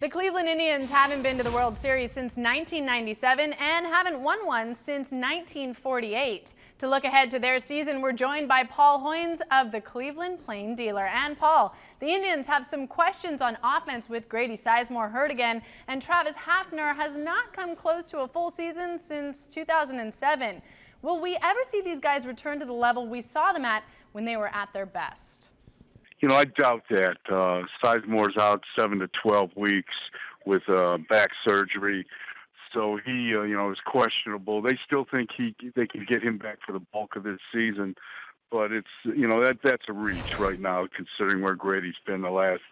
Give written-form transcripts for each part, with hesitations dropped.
The Cleveland Indians haven't been to the World Series since 1997 and haven't won one since 1948. To look ahead to their season, we're joined by Paul Hoynes of the Cleveland Plain Dealer. And Paul, the Indians have some questions on offense with Grady Sizemore hurt again, and Travis Hafner has not come close to a full season since 2007. Will we ever see these guys return to the level we saw them at when they were at their best? You know, I doubt that. Sizemore's out 7 to 12 weeks with back surgery, so he, is questionable. They still think they can get him back for the bulk of this season, but it's, that's a reach right now considering where Grady's been the last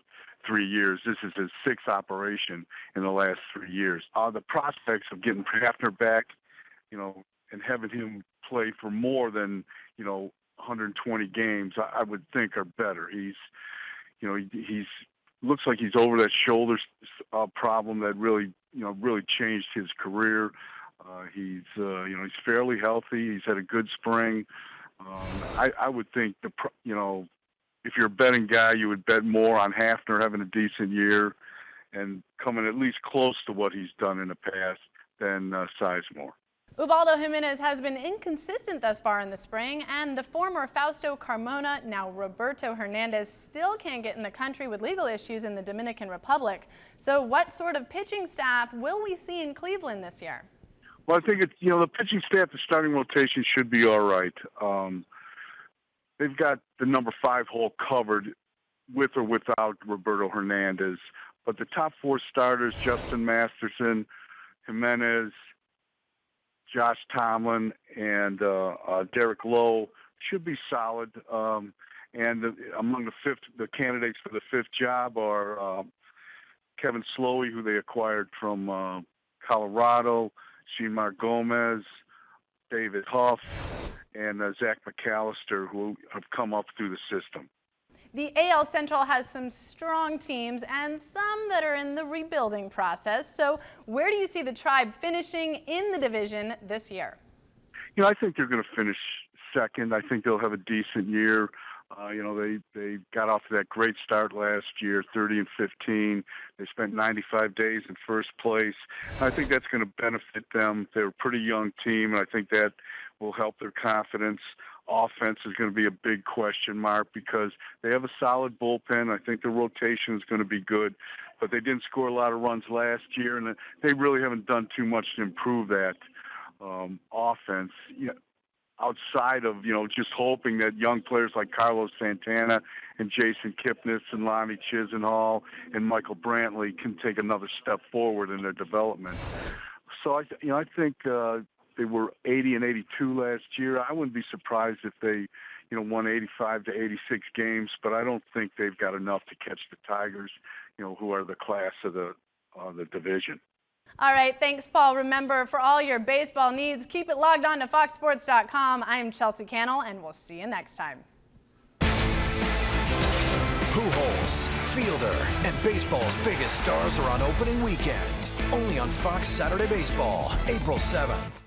3 years. This is his sixth operation in the last 3 years. The prospects of getting Hafner back, and having him play for more than, 120 games, I would think are better. He's looks like he's over that shoulder problem that really changed his career. He's fairly healthy. He's had a good spring. I would think if you're a betting guy, you would bet more on Hafner having a decent year and coming at least close to what he's done in the past than Sizemore. Ubaldo Jimenez has been inconsistent thus far in the spring, and the former Fausto Carmona, now Roberto Hernandez, still can't get in the country with legal issues in the Dominican Republic. So what sort of pitching staff will we see in Cleveland this year? Well, I think the pitching staff, the starting rotation should be all right. They've got the number 5 hole covered with or without Roberto Hernandez, but the top 4 starters, Justin Masterson, Jimenez, Josh Tomlin, and Derek Lowe, should be solid. And among the candidates for the 5th job are Kevin Slowey, who they acquired from Colorado, Shemar Gomez, David Huff, and Zach McAllister, who have come up through the system. The AL Central has some strong teams and some that are in the rebuilding process. So where do you see the Tribe finishing in the division this year? I think they're going to finish second. I think they'll have a decent year. They got off to that great start last year, 30-15. They spent 95 days in first place. I think that's going to benefit them. They're a pretty young team, and I think that will help their confidence. Offense is going to be a big question mark because they have a solid bullpen. I think the rotation is going to be good, but they didn't score a lot of runs last year, and they really haven't done too much to improve that offense. Outside of, just hoping that young players like Carlos Santana and Jason Kipnis and Lonnie Chisenhall and Michael Brantley can take another step forward in their development. So I think they were 80 and 82 last year. I wouldn't be surprised if they, won 85 to 86 games, but I don't think they've got enough to catch the Tigers, who are the class of the division. All right, thanks, Paul. Remember, for all your baseball needs, keep it logged on to foxsports.com. I'm Chelsea Cannell, and we'll see you next time. Pujols, Fielder, and baseball's biggest stars are on opening weekend. Only on Fox Saturday Baseball, April 7th.